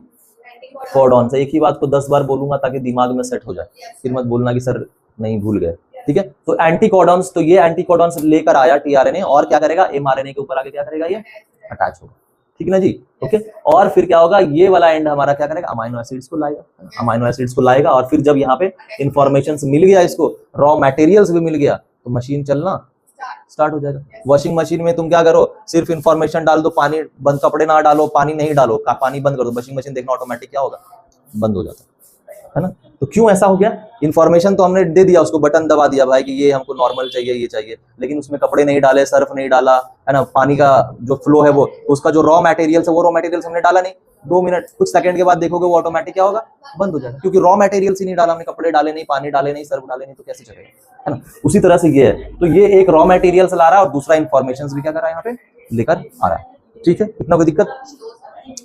कोडॉन से। एक ही बात को 10 बार बोलूंगा ताकि दिमाग में सेट हो जाए, फिर मत बोलना कि सर नहीं भूल गए, ठीक है। तो एंटीकोडॉन्स, तो ये एंटीकोडॉन्स लेकर आया टीआरएनए, और क्या करेगा, एमआरएनए के ऊपर आगे क्या करेगा, ये अटैच होगा, ठीक है ना जी, ओके। और फिर क्या होगा, ये वाला एंड हमारा क्या करेगा, अमाइनो एसिड्स को लाएगा, अमाइनो एसिड्स को लाएगा, और फिर जब यहाँ पे इंफॉर्मेशन मिल गया, इसको रॉ मटेरियल्स भी मिल गया, तो मशीन चलना स्टार्ट हो जाएगा। वॉशिंग मशीन में तुम क्या करो, सिर्फ इंफॉर्मेशन डाल दो, पानी बंद, कपड़े ना डालो, पानी नहीं डालो, पानी बंद कर दो, वॉशिंग मशीन देखना ऑटोमेटिक क्या होगा, बंद हो जाता है ना। तो क्यों ऐसा हो गया, इन्फॉर्मेशन तो हमने दे दिया उसको, बटन दबा दिया भाई कि ये हमको नॉर्मल चाहिए, ये चाहिए, लेकिन उसमें कपड़े नहीं डाले, सर्फ नहीं डाला, है ना, पानी का जो फ्लो है वो, उसका जो रॉ मटेरियल्स है वो रॉ मटेरियल्स हमने डाला नहीं, 2 मिनट कुछ सेकंड के बाद देखोगे वो ऑटोमेटिक क्या होगा, बंद हो जाएगा, क्योंकि रॉ मटेरियल्स ही नहीं डाला हमने, कपड़े डाले नहीं, पानी डाले नहीं, सर्फ डाले नहीं, तो कैसे चलेगा, है ना। उसी तरह से ये है, तो ये एक रॉ मटेरियल्स ला रहा है और दूसरा इंफॉर्मेशन भी क्या कर रहा है, यहाँ पे लेकर आ रहा है, ठीक है, इतना कोई दिक्कत।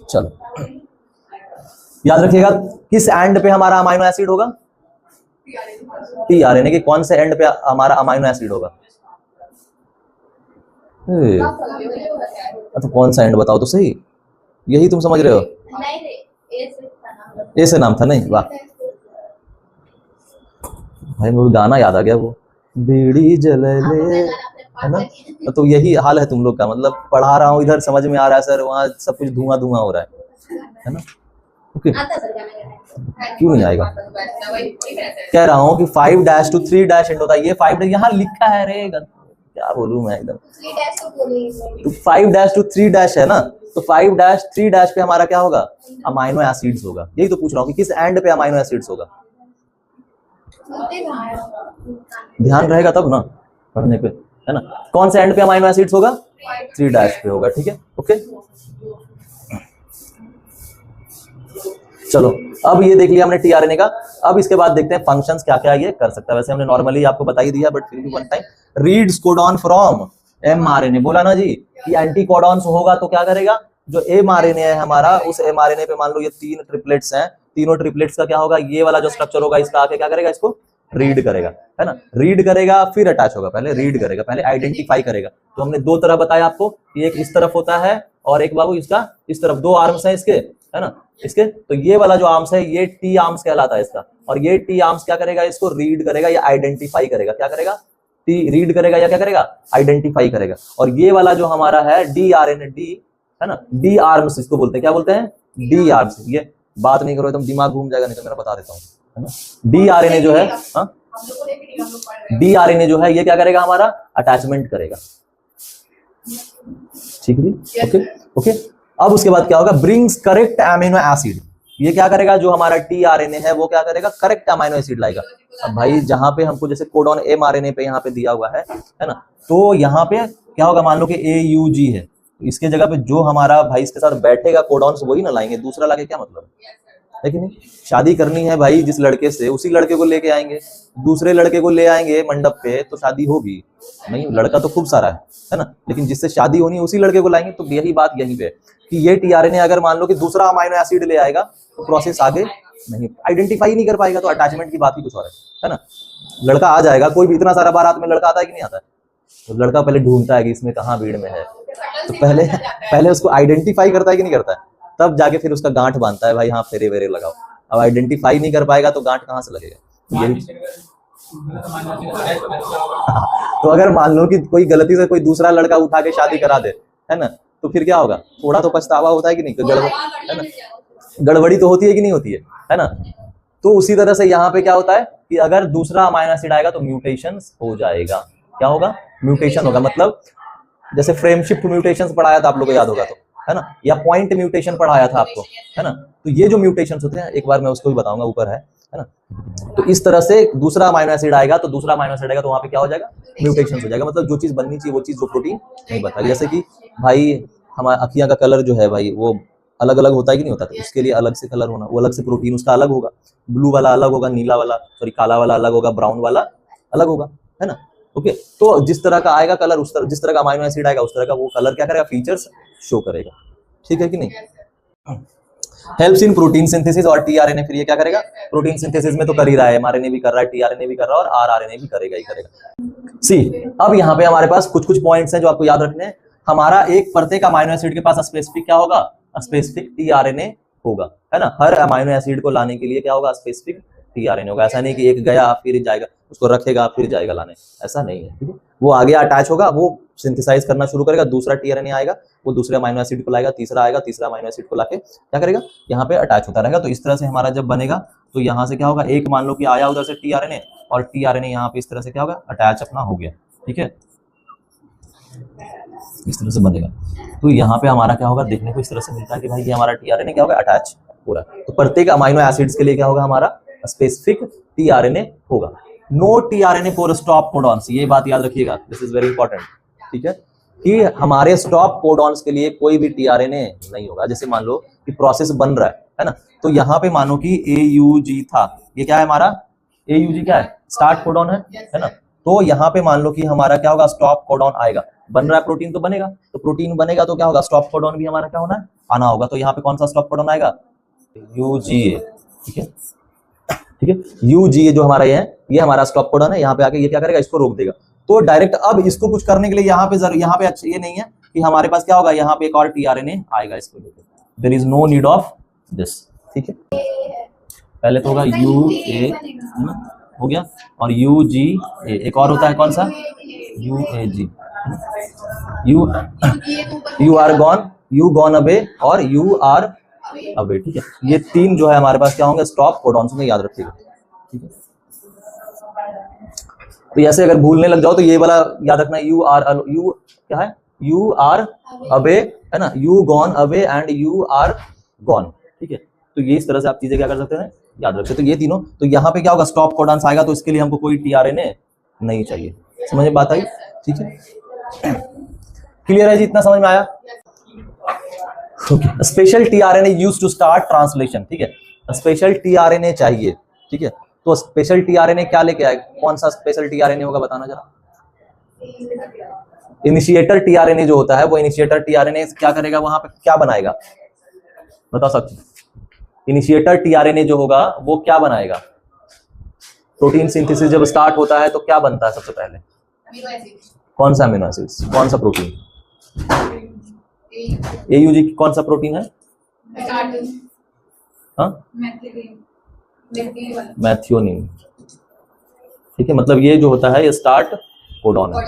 चलो याद रखिएगा, किस एंड पे हमारा अमाइनो एसिड होगा, टीआरएनए के कौन से एंड पे हमारा अमाइनो एसिड होगा, तो कौन सा एंड बताओ तो सही, यही तुम समझ रहे हो, ए से नाम था, नहीं, वाह भाई, मुझे गाना याद आ गया, वो बीड़ी जले, है ना। तो यही हाल है तुम लोग का, मतलब पढ़ा रहा हूँ इधर समझ में आ रहा है सर, वहाँ सब कुछ धुआं धुआं हो रहा है ना, ओके। क्यों नहीं आएगा, कह रहा हूँ कि 5' to 3' एंड होता है, ये 5' यहाँ लिखा है रे, क्या बोलूं मैं एकदम, तो 5' to 3' है ना, तो 5' 3' पे हमारा क्या होगा, अमाइनो एसिड्स होगा, यही तो पूछ रहा हूँ कि किस एंड पे अमाइनो एसिड्स होगा, ध्यान रहेगा तब ना पढ़ने पे, है ना। कौन से एंड पे अमाइनो एसिड्स होगा, 3' पे होगा, ठीक है, ओके। चलो अब ये देख लिया हमने टीआरएनए का, अब इसके बाद देखते हैं फंक्शंस क्या क्या ये कर सकता है। वैसे हमने नॉर्मली आपको बता ही दिया, बट फिर भी one time, reads codon from mRNA, बोला ना जी कि एंटीकोडॉन्स होगा तो क्या करेगा, जो एमआरएनए है हमारा, उस एमआरएनए पे मान लो ये 3 ट्रिपलेट्स हैं, तीनों ट्रिपलेट्स का क्या होगा, ये वाला जो स्ट्रक्चर होगा इसका आके क्या करेगा, इसको रीड करेगा, है ना, रीड करेगा फिर अटैच होगा, पहले रीड करेगा, पहले आइडेंटिफाई करेगा। तो हमने 2 तरह बताया आपको कि एक इस तरफ होता है और एक बाबू इसका इस तरफ, 2 आर्म्स हैं इसके, है ना, इसके, तो ये वाला जो आर्म्स है ये टी आर्म्स कहलाता है इसका, और ये टी आर्म्स क्या करेगा, इसको रीड करेगा या आइडेंटिफाई करेगा, क्या करेगा, टी रीड करेगा या क्या करेगा, आइडेंटिफाई करेगा। और ये वाला जो हमारा है डी आरएनए, डी, है ना, डी आर्म्स इसको बोलते हैं, क्या बोलते हैं, डी आर्म्स। ये बात नहीं करो एकदम दिमाग घूम जाएगा, नहीं तो मैं बता देता हूँ, है ना। डी आरएनए जो है, हाँ, डी आरएनए जो है ये क्या करेगा, हमारा अटैचमेंट करेगा, ठीक है, ओके ओके। अब उसके बाद क्या होगा, ब्रिंग्स करेक्ट अमीनो एसिड, ये क्या करेगा, जो हमारा टीआरएनए है वो क्या करेगा, करेक्ट अमीनो एसिड लाएगा। अब भाई जहां पे हमको जैसे कोडॉन एमआरएनए पे यहाँ पे दिया हुआ है ना, तो यहाँ पे क्या होगा, मान लो कि AUG है, तो इसके जगह पे जो हमारा भाई इसके साथ बैठेगा कोडॉन्स वही ना लाएंगे, दूसरा लाके क्या मतलब है कि नहीं। शादी करनी है भाई जिस लड़के से, उसी लड़के को लेके आएंगे, दूसरे लड़के को ले आएंगे मंडप पे तो शादी होगी नहीं, लड़का तो खूब सारा है ना, लेकिन जिससे शादी होनी है उसी लड़के को लाएंगे। तो यही बात यहीं पे कि ये टीआरएनए अगर मान लो कि दूसरा अमाइनो एसिड ले आएगा तो प्रोसेस आगे नहीं, आइडेंटिफाई नहीं कर पाएगा, तो अटैचमेंट की बात ही कुछ और है ना। लड़का आ जाएगा, कोई भी इतना सारा बारात में लड़का आता है कि नहीं आता है, तो लड़का पहले ढूंढता है कि इसमें कहाँ भीड़ में है, तो पहले उसको आइडेंटिफाई करता है कि नहीं करता है, तब जाके फिर उसका गांठ बांधता है, भाई हाँ फेरे वेरे लगाओ। अब आइडेंटिफाई नहीं कर पाएगा तो गांठ कहाँ से लगेगा, यही। तो अगर मान लो कि कोई गलती से कोई दूसरा लड़का उठा के शादी करा दे, है ना, तो फिर क्या होगा, थोड़ा तो पछतावा होता है कि नहीं, गड़बड़ है ना, गड़बड़ी तो होती है कि नहीं होती है ना। तो उसी तरह से यहाँ पे क्या होता है कि अगर दूसरा अमाइनो एसिड आएगा तो म्यूटेशन हो जाएगा। क्या होगा, म्यूटेशन होगा। मतलब जैसे फ्रेम शिफ्ट म्यूटेशन पढ़ाया था आप लोगों को याद होगा तो, है ना, या पॉइंट म्यूटेशन पढ़ाया था आपको, है ना। तो ये जो म्यूटेशन होते हैं, एक बार मैं उसको भी बताऊंगा, ऊपर है ना। तो इस तरह से दूसरा अमाइनो एसिड आएगा तो दूसरा अमाइनो एसिड आएगा तो वहां पे क्या हो जाएगा, म्यूटेशन हो जाएगा। मतलब जो चीज बननी चाहिए वो चीज, वो प्रोटीन नहीं बनता। जैसे कि भाई हमारा अखियां का कलर जो है भाई वो अलग अलग होता है कि नहीं होता, तो उसके लिए अलग से कलर होना, वो अलग से प्रोटीन उसका अलग होगा। ब्लू वाला अलग होगा, नीला वाला सॉरी काला वाला अलग होगा, ब्राउन वाला अलग होगा, है ना। ओके, तो जिस तरह का आएगा कलर, उस तरह जिस तरह का अमाइनो एसिड आएगा उस तरह का वो कलर क्या करेगा, फीचर्स शो करेगा। ठीक है कि नहीं। हेल्प्स इन प्रोटीन सिंथेसिस और टीआरएनए, फिर ये क्या करेगा, प्रोटीन सिंथेसिस में तो कर ही रहा है, एमआरएनए भी कर रहा है, टीआरएनए भी कर रहा है और आरआरएनए भी करेगा ही करेगा। सी, अब यहाँ पे हमारे पास कुछ कुछ पॉइंट्स हैं जो आपको याद रखने हैं। हमारा एक प्रत्येक अमाइनो एसिड के पास स्पेसिफिक क्या होगा, स्पेसिफिक टीआरएनए होगा, है ना। हर अमाइनो एसिड को लाने के लिए क्या होगा, स्पेसिफिक टीआरएनए होगा। ऐसा नहीं कि एक गया फिर जाएगा, उसको रखेगा फिर जाएगा लाने, ऐसा नहीं है। ठीक है, वो आगे अटैच होगा, वो सिंथेसाइज करना शुरू करेगा, दूसरा टीआरएनए आएगा, वो दूसरे अमाइनो एसिड को लाएगा, तीसरा आएगा, तीसरा अमाइनो एसिड को लाके क्या करेगा, यहाँ पे अटैच होता रहेगा। तो इस तरह से हमारा जब बनेगा तो यहाँ से क्या होगा, एक मान लो कि आया उधर से टीआरएनए और टीआरएनए यहाँ पे इस तरह से क्या होगा, अटैच अपना हो गया। ठीक है, इस तरह से बनेगा। तो यहाँ पे हमारा क्या होगा, देखने को इस तरह से मिलता है कि भाई ये हमारा टीआरएनए क्या होगा, अटैच हो रहा है। तो प्रत्येक अमाइनो एसिड्स के लिए क्या होगा, हमारा स्पेसिफिक टीआरएनए होगा। No tRNA for stop codons, ये बात याद रखिएगा, दिस इज वेरी इंपॉर्टेंट। ठीक है, कि हमारे स्टॉप कोडॉन्स के लिए कोई भी टीआरएनए नहीं होगा। जैसे मान लो कि प्रोसेस बन रहा है ना, तो यहाँ पे मानो कि AUG था, ये क्या है हमारा, AUG क्या है, स्टार्ट कोडॉन है ना। तो यहाँ पे मान लो कि हमारा क्या होगा, स्टॉप कोडॉन आएगा, बन रहा है प्रोटीन तो बनेगा, तो प्रोटीन बनेगा तो क्या होगा, स्टॉप कोडॉन भी हमारा क्या होना है, आना होगा। तो यहाँ पे कौन सा स्टॉप कोडॉन आएगा, UGA। ठीक है, ठीक है, UGA जो हमारा ये हमारा स्टॉप कोडॉन है। यहाँ पे आके ये क्या करेगा, इसको रोक देगा। तो डायरेक्ट अब इसको कुछ करने के लिए यहाँ पे अच्छा ये नहीं है कि हमारे पास क्या होगा, यहाँ पे एक और टीआरएनए आएगा इसको लेकर, there is no need of this. ठीक है, पहले तो होगा UA हो गया, और UGA एक और होता है कौन सा, UAG, you are gone, you gone away और यू आर अवे। ठीक है, ये तीन जो है हमारे पास क्या होंगे, स्टॉप कोडॉन्स में, याद रखिएगा। ठीक है, तो ऐसे अगर भूलने लग जाओ तो ये वाला याद रखना, यू क्या है, यू आर अवे, है ना, you gone away and you are gone. ठीक है, तो ये इस तरह से आप चीजें क्या कर सकते हैं, याद रख सकते। तो ये तीनों, तो यहाँ पे क्या होगा, स्टॉप कोडॉन्स आएगा, तो इसके लिए हमको कोई टीआरएनए नहीं चाहिए। समझ में बात आई। ठीक है, क्लियर है जी, इतना समझ में आया। Okay, special tRNA used to start translation. ठीक है, स्पेशल टीआरएनए चाहिए। ठीक है, तो स्पेशल टीआरएनए क्या लेके आए, कौन सा स्पेशल टीआरएनए होगा बताना जरा। इनिशिएटर टीआरएनए जो होता है, वो इनिशिएटर टीआरएनए क्या करेगा, वहां पे क्या बनाएगा, बता सकते। इनिशिएटर टीआरएनए जो होगा वो क्या बनाएगा, प्रोटीन सिंथेसिस जब स्टार्ट होता है तो क्या बनता है सबसे पहले, कौन सा अमीनो एसिड्स, कौन सा प्रोटीन, AUG कौन सा प्रोटीन है, मैथियोनिन। ठीक है, मतलब ये जो होता है ये स्टार्ट कोडॉन है।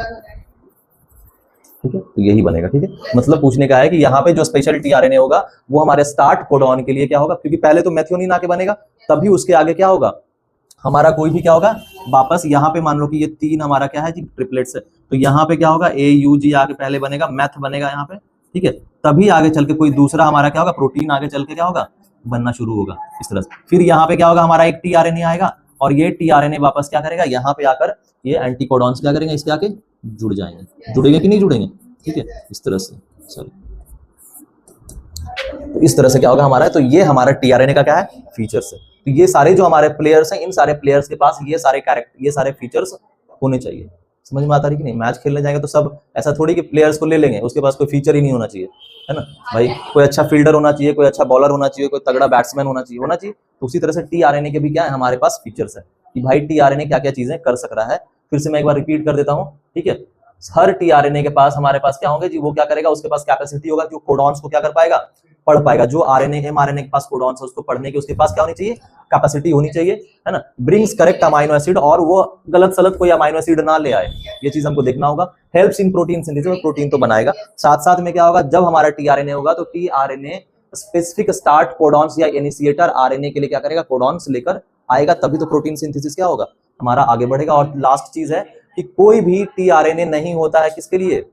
ठीक है, तो यही बनेगा। ठीक है, मतलब पूछने का है कि यहाँ पे जो स्पेशल टीआरएनए होगा वो हमारे स्टार्ट कोडॉन के लिए क्या होगा, क्योंकि पहले तो मैथियोनिन आके बनेगा, तभी उसके आगे क्या होगा, हमारा कोई भी क्या होगा, वापस यहाँ पे मान लो कि ये तीन हमारा क्या है जी, ट्रिपलेट्स है, तो यहाँ पे क्या होगा, AUG आके पहले बनेगा, मैथ बनेगा यहाँ पे। ठीक है, तभी आगे चल के कोई दूसरा हमारा क्या होगा, प्रोटीन आगे चल के क्या होगा, बनना शुरू होगा इस तरह से। फिर यहाँ पे क्या होगा, हमारा एक टीआरएनए आएगा, और ये टीआरएनए वापस क्या करेगा, यहाँ पे आकर ये एंटीकोडॉन्स क्या करेंगे, इसके आके जुड़ जाएंगे, जुड़ेंगे कि नहीं जुड़ेंगे। ठीक है, इस तरह से, सॉरी, तो इस तरह से क्या होगा हमारा, तो ये हमारा टीआरएनए का क्या है, फीचर्स है। तो ये सारे जो हमारे प्लेयर्स हैं, इन सारे प्लेयर्स के पास ये सारे कैरेक्टर, ये सारे फीचर्स होने चाहिए। समझ में आता है कि नहीं। मैच खेलने जाएंगे तो सब ऐसा थोड़ी कि प्लेयर्स को ले लेंगे, उसके पास कोई फीचर ही नहीं होना चाहिए, है ना भाई। कोई अच्छा फील्डर होना चाहिए, कोई अच्छा बॉलर होना चाहिए, कोई तगड़ा बैट्समैन होना चाहिए। तो उसी तरह से टीआरएनए के भी क्या है, हमारे पास फीचर्स है कि भाई टीआरएनए क्या क्या चीजें कर सक रहा है। फिर से मैं एक बार रिपीट कर देता हूँ। ठीक है, हर टीआरएनए के पास हमारे पास क्या होंगे जी, वो क्या करेगा, उसके पास कैपेसिटी होगा जो कोडॉन्स को क्या कर पाएगा, पढ़ पाएगा। जो आरएनए एमआरएनए के पास कोडॉन्स है उसको पढ़ने की उसके पास क्या होनी चाहिए, कैपेसिटी होनी चाहिए, है ना, ब्रिंग्स करेक्ट अमाइनो एसिड, और वो गलत सलत कोई अमाइनो एसिड ना ले आए, ये चीज हमको देखना होगा। Helps in protein synthesis, protein तो बनाएगा। साथ साथ में क्या होगा, जब हमारा टीआरएनए होगा तो टीआरएनए स्पेसिफिक स्टार्ट कोडॉन्स या इनिशिएटर आरएनए के लिए क्या करेगा, कोडॉन्स लेकर आएगा, तभी तो प्रोटीन सिंथेसिस क्या होगा, हमारा आगे बढ़ेगा। और लास्ट चीज है कि कोई भी टीआरएनए नहीं होता है किसके लिए,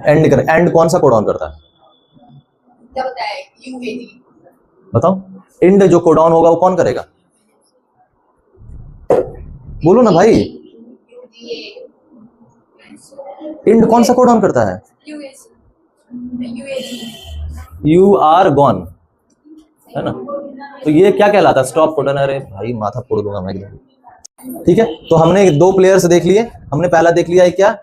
एंड कौन सा कोडॉन करता है बताओ, एंड जो कोडॉन होगा वो कौन करेगा, बोलो ना भाई, एंड कौन सा कोडॉन करता है, यू आर गॉन, है ना, तो ये क्या कहलाता है, स्टॉप कोडॉन। अरे भाई माथा फोड़ दूंगा मैं एकदम। ठीक है, तो हमने दो प्लेयर्स देख लिए, हमने पहला देख लिया है क्या,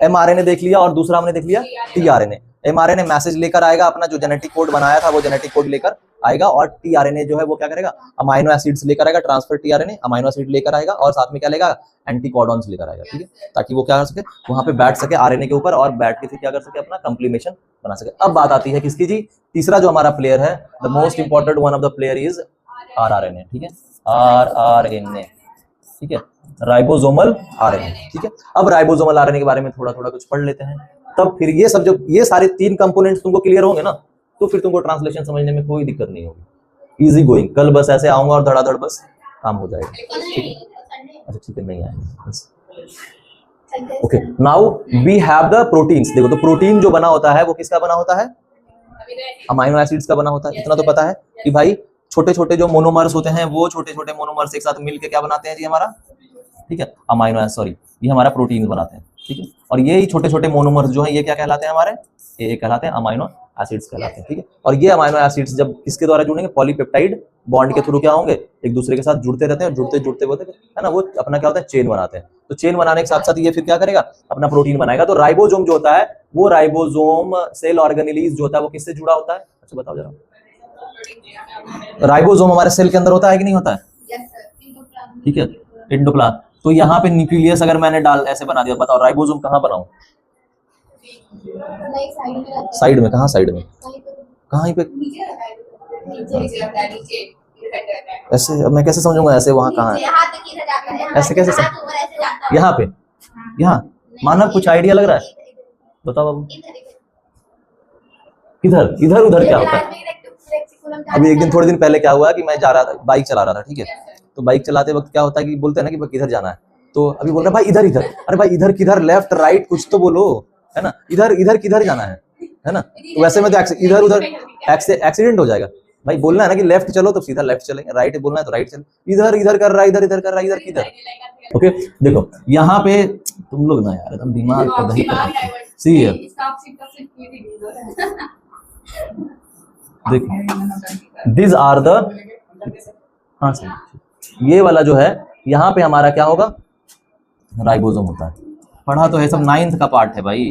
एमआरएनए देख लिया, और दूसरा हमने देख लिया टीआरएनए। एमआरएनए मैसेज लेकर आएगा, अपना जो जेनेटिक कोड बनाया था वो जेनेटिक कोड लेकर आएगा, और टीआरएनए जो है वो क्या करेगा, अमाइनो एसिड्स लेकर आएगा, ट्रांसफर टीआरएनए अमाइनो एसिड लेकर आएगा, और साथ में क्या लेगा, एंटीकोडॉन्स लेकर आएगा। ठीक है, ताकि वो क्या कर सके, वहां पे बैठ सके आरएनए के ऊपर, और बैठ के फिर क्या कर सके, अपना कॉम्प्लीमेशन बना सके। अब बात आती है किसकी जी, तीसरा जो हमारा प्लेयर है, the most important one of the player is rRNA. ठीक है, आरआरएनए, ठीक है, राइबोसोमल आरएनए। ठीक है, अब राइबोसोमल आरएनए के बारे में थोड़ा थोड़ा कुछ पढ़ लेते हैं, तब फिर ये सब जो ये सारे तीन कंपोनेंट्स तुमको क्लियर होंगे ना, तो फिर तुमको ट्रांसलेशन समझने में कोई दिक्कत नहीं होगी, इजी गोइंग। कल बस ऐसे आऊंगा और धड़ाधड़ बस काम हो जाएगा। ठीक है, अच्छा ठीक है, नहीं आएगा। Okay, now we have the proteins. देखो, तो प्रोटीन जो बना होता है वो किसका बना होता है, अमाइनो एसिड्स का बना होता है। इतना तो पता है कि भाई छोटे छोटे जो मोनोमर्स होते हैं, वो छोटे छोटे मोनोमर्स एक साथ मिलकर क्या बनाते हैं जी हमारा, ठीक है, अमाइनो सॉरी ये हमारा प्रोटीन बनाते हैं। ठीक है, और ये छोटे छोटे मोनोमर्स जो है ये क्या कहलाते हैं हमारे, ये कहलाते हैं अमाइनो एसिड्स कहलाते हैं। ठीक है, और ये अमाइनो एसिड्स जब किसके द्वारा जुड़ेंगे, पॉलीपेप्टाइड बॉन्ड के थ्रू क्या होंगे, एक दूसरे के साथ जुड़ते रहते हैं, और जुड़ते जुड़ते होते है ना, वो अपना क्या होता है, चेन बनाते हैं। तो चेन बनाने के साथ साथ ये फिर क्या करेगा, अपना प्रोटीन बनाएगा। तो राइबोसोम जो होता है, वो राइबोसोम सेल ऑर्गेनेलीज जो होता है वो किससे जुड़ा होता है, अच्छा बताओ जरा, राइबोसोम हमारे सेल के अंदर होता है कि नहीं होता है, ठीक है, एंडोप्लाज्म। तो यहाँ पे न्यूक्लियस अगर मैंने डाल ऐसे बना दिया, बताओ राइबोसोम कहाँ बनाऊं, साइड में, कहाँ साइड में, कहाँ पे, ऐसे मैं कैसे समझूंगा, ऐसे वहां कहाँ है, ऐसे कैसे यहाँ पे, यहाँ मानव कुछ आइडिया लग रहा है, बताओ बाबू, इधर इधर उधर क्या होता है। अभी एक दिन थोड़े दिन पहले क्या हुआ कि मैं जा रहा था, बाइक चला रहा था, ठीक है, तो बाइक चलाते वक्त क्या होता है कि बोलते हैं ना कि किधर जाना है, तो अभी बोल रहा भाई इधर इधर, अरे भाई इधर किधर, लेफ्ट राइट कुछ तो बोलो, है ना, इधर इधर किधर जाना है ना, तो वैसे में तो इधर उधर एक्सीडेंट हो जाएगा। भाई बोलना है ना कि लेफ्ट चलो तो सीधा लेफ्ट चलेंगे, राइट बोलना है तो राइट चलो, इधर इधर कर रहा है, इधर इधर कर रहा है, इधर किधर। ओके, देखो यहाँ पे तुम लोग ना यार एकदम दिमाग का दही सी है, देखो दिस आर द, हाँ सर, ये वाला जो है यहाँ पे हमारा क्या होगा, राइबोसोम होता है। पढ़ा तो है सब, 9th का पार्ट है भाई।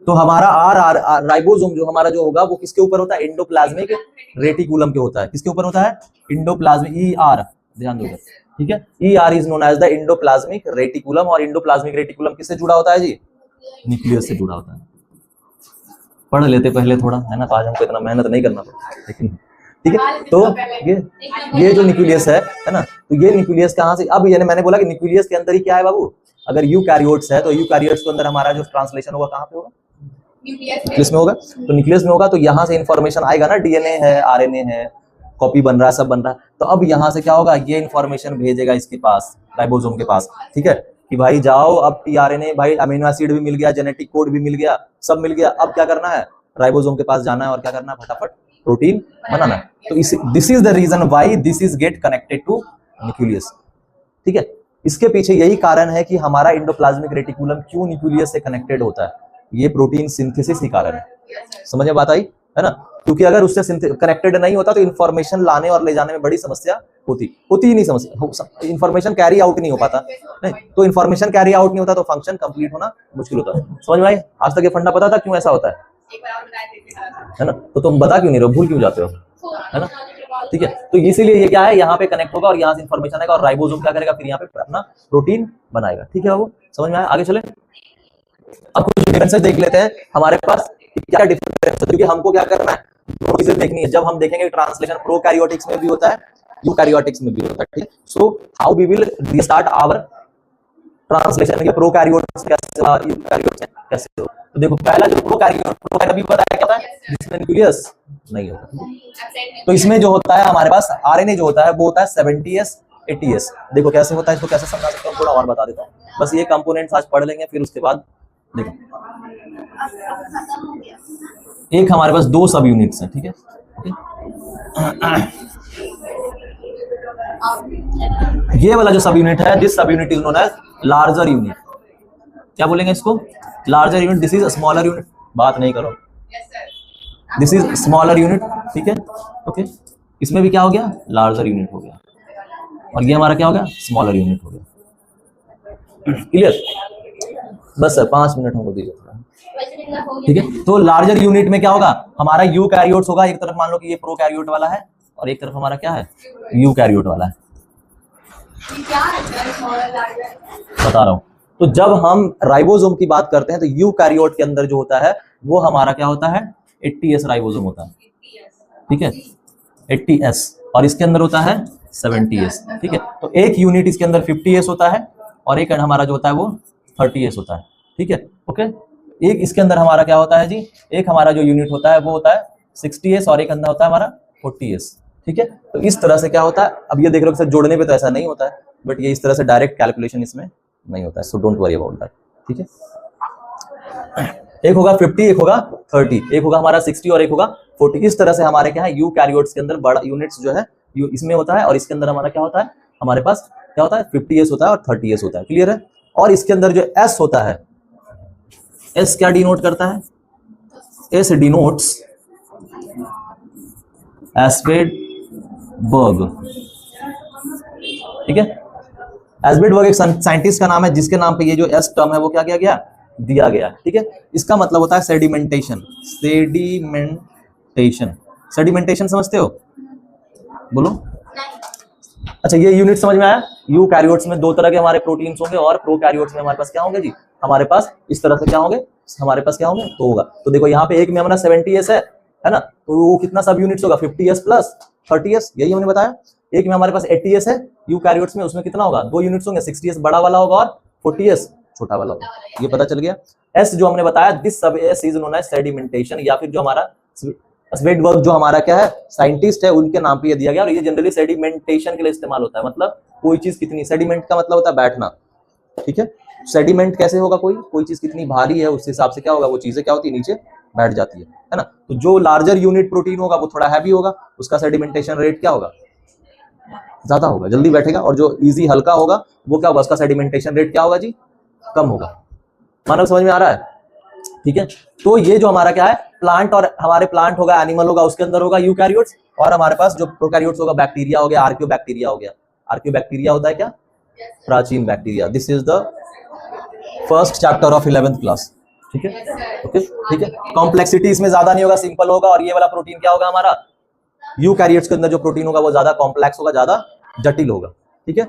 तो हमारा आर राइबोसोम जो हमारा जो होगा वो किसके ऊपर होता है, एंडोप्लाज्मिक रेटिकुलम के होता है। किसके ऊपर होता है, एंडोप्लाज्मिक, ER, ध्यान दो, ठीक है, ER is known as the endoplasmic reticulum. और एंडोप्लाज्मिक रेटिकुलम किससे जुड़ा होता है जी, न्यूक्लियस से जुड़ा होता है। पढ़ लेते पहले थोड़ा, है ना, आज हमको इतना मेहनत नहीं करना पड़ता, लेकिन ठीक है। तो ये जो न्यूक्लियस है ना, तो ये न्यूक्लियस कहाँ से, अब ये मैंने बोला कि न्यूक्लियस के अंदर ही क्या है बाबू, अगर यूकैरियोट्स है तो यूकैरियोट्स के अंदर हमारा जो ट्रांसलेशन होगा कहाँ पे होगा, न्यूक्लियस में होगा। तो न्यूक्लियस में होगा तो यहाँ से इंफॉर्मेशन आएगा ना, डीएनए है, आरएनए है, कॉपी बन रहा है, सब बन रहा है। तो अब यहाँ से क्या होगा, ये इंफॉर्मेशन भेजेगा इसके पास, राइबोसोम के पास, ठीक है, कि भाई जाओ, अब टीआरएनए, भाई अमीनो एसिड भी मिल गया, जेनेटिक कोड भी मिल गया, सब मिल गया, अब क्या करना है, राइबोसोम के पास जाना है और क्या करना है, फटाफट प्रोटीन बनाना है। तो this is the reason why this is get connected to nucleus, ठीक है। इसके पीछे यही कारण है कि हमारा एंडोप्लाज्मिक रेटिकुलम क्यों न्यूक्लियस से कनेक्टेड होता है, ये प्रोटीन सिंथेसिस ही कारण है। समझ में बात आई है ना, क्योंकि अगर उससे कनेक्टेड नहीं होता तो इन्फॉर्मेशन लाने और ले जाने में बड़ी समस्या होती ही नहीं, समस्या, इन्फॉर्मेशन कैरी आउट नहीं हो पाता, नहीं तो इन्फॉर्मेशन कैरी आउट नहीं होता तो फंक्शन कंप्लीट होना मुश्किल होता है। समझ में आई, आज तक ये फंडा पता था क्यों ऐसा होता है ना, तो तुम बता क्यों नहीं रहे हो, भूल क्यों जाते हो, है ना, ठीक है। तो इसीलिए ये क्या है, यहाँ पे कनेक्ट होगा और यहाँ से इन्फॉर्मेशन आएगा और राइबोसोम क्या करेगा, फिर यहाँ पे अपना प्रोटीन बनाएगा, ठीक है। वो समझ में आया, आगे चले। अब कुछ डिफरेंसेस देख लेते हैं हमारे पास क्या डिफरेंस है, क्योंकि हमको क्या करना है, दो चीजें देखनी है जब हम देखेंगे ट्रांसलेशन प्रोकैरियोटिक्स में भी होता है, यूकैरियोटिक्स में भी होता है, ठीक। So how we will restart our translation, ये प्रोकैरियोट्स कैसे हुआ, यूकैरियोट्स कैसे हो। तो देखो पहला जो प्रोकैरियोट अभी बताया क्या होता है, जिसमें न्यूक्लियस नहीं होता। तो इसमें जो होता है हमारे पास आरएनए जो होता है वो होता है 70s 80s। देखो कैसे होता है, इसको कैसे समझा सकते हैं, थोड़ा और बता देता हूँ। बस ये कंपोनेंट्स आज पढ़ लेंगे, फिर उसके बाद देखो एक हमारे पास दो सब यूनिट्स हैं, ठीक है। ये वाला जो सब यूनिट है, this subunit is known as larger unit. क्या बोलेंगे इसको, larger unit. This is smaller unit, बात नहीं करो, दिस इज स्मॉलर यूनिट, ठीक है, ओके। इसमें भी क्या हो गया, लार्जर यूनिट हो गया, और ये हमारा क्या हो गया, स्मॉलर यूनिट हो गया। क्लियर, बस 5 मिनट हमको दीजिए थोड़ा, ठीक है। तो लार्जर यूनिट में क्या होगा, हमारा यूकैरियोट्स होगा। एक तरफ मान लो कि ये प्रोकैरियोट वाला है और एक तरफ हमारा क्या है, यूकैरियोट वाला है, बता रहा हूं। तो जब हम राइबोसोम की बात करते हैं तो यूकैरियोट के अंदर जो होता है वो हमारा क्या होता है, 80s राइबोसोम होता है, ठीक है, 80s, और इसके अंदर होता है 70s, ठीक है। तो एक यूनिट इसके अंदर 50s होता है और एक हमारा जो होता है वो 30s होता है, ठीक है, ओके। एक इसके अंदर हमारा क्या होता है जी, एक हमारा जो यूनिट होता है वो होता है 60s और एक अंदर होता है हमारा 40s, ठीक है। तो इस तरह से क्या होता है, अब ये देख रहे हो सर जोड़ने पे तो ऐसा नहीं होता है, बट ये इस तरह से डायरेक्ट कैलकुलेशन इसमें नहीं होता है, so don't worry about that, ठीक है। एक होगा 50, एक होगा 30, एक होगा हमारा 60 और एक होगा 40। इस तरह से हमारे क्या है, यूकैरियोट्स के अंदर बड़ा यूनिट्स जो है इसमें होता है, और इसके अंदर हमारा क्या होता है, हमारे पास क्या होता है, 50s होता है और 30s होता है, क्लियर है। और इसके अंदर जो S होता है, S क्या डिनोट करता है, S डिनोट्स एस्पेडबर्ग, ठीक है। एस्पेडबर्ग एक साइंटिस्ट का नाम है जिसके नाम पे ये जो S टर्म है वो क्या किया गया, दिया गया, ठीक है। इसका मतलब होता है सेडिमेंटेशन, सेडिमेंटेशन, सेडिमेंटेशन समझते हो, बोलो। अच्छा ये यूनिट समझ में आया। यूकैरियोट्स में दो तरह के हमारे प्रोटीन्स होंगे और प्रोकैरियोट्स में हमारे पास क्या होंगे जी, हमारे पास इस तरह से क्या होंगे, हमारे पास क्या होंगे, तो होगा। तो देखो यहाँ पे एक में हमारा 70s है ना, तो वो कितना सब यूनिट्स होगा, 50s प्लस 30s, यही हमने बताया। एक में हमारे पास 80s है यूकैरियोट्स में, उसमें कितना होगा, 2 यूनिट्स होंगे, 60s बड़ा वाला होगा और 40s छोटा वाला होगा, ये पता चल गया। एस जो हमने बताया, this sub S is known as sedimentation, या फिर जो हमारा एस्पेडबर्ग जो हमारा क्या है साइंटिस्ट है उनके नाम पे ये दिया गया, और ये जनरली सेडिमेंटेशन के लिए इस्तेमाल होता है। मतलब कोई चीज कितनी, सेडिमेंट का मतलब होता है बैठना, ठीक है। सेडिमेंट कैसे होगा, कोई चीज कितनी भारी है उस हिसाब से क्या होगा, वो चीजें क्या होती है, नीचे बैठ जाती है ना। तो जो लार्जर यूनिट प्रोटीन होगा वो थोड़ा हैवी होगा, उसका सेडिमेंटेशन रेट क्या होगा, ज्यादा होगा, जल्दी बैठेगा। और जो इजी हल्का होगा वो क्या होगा, उसका सेडिमेंटेशन रेट क्या होगा जी, कम होगा। मानव समझ में आ रहा है, ठीक है। तो ये जो हमारा क्या है, प्लांट, और हमारे प्लांट होगा, एनिमल होगा, उसके अंदर होगा यूकैरियोट्स, और हमारे पास जो प्रोकैरियोट्स होगा, बैक्टीरिया हो गया, आर्कियोबैक्टीरिया हो गया। आर्कियोबैक्टीरिया होता है क्या, प्राचीन bacteria. This is the first chapter of 11th class, ठीक है, ओके, ठीक है। कॉम्प्लेक्सिटी इसमें ज्यादा नहीं होगा, सिंपल होगा। और ये वाला प्रोटीन क्या होगा हमारा, यूकैरियोट्स के अंदर जो प्रोटीन होगा वो ज्यादा कॉम्प्लेक्स होगा, ज्यादा जटिल होगा, ठीक है।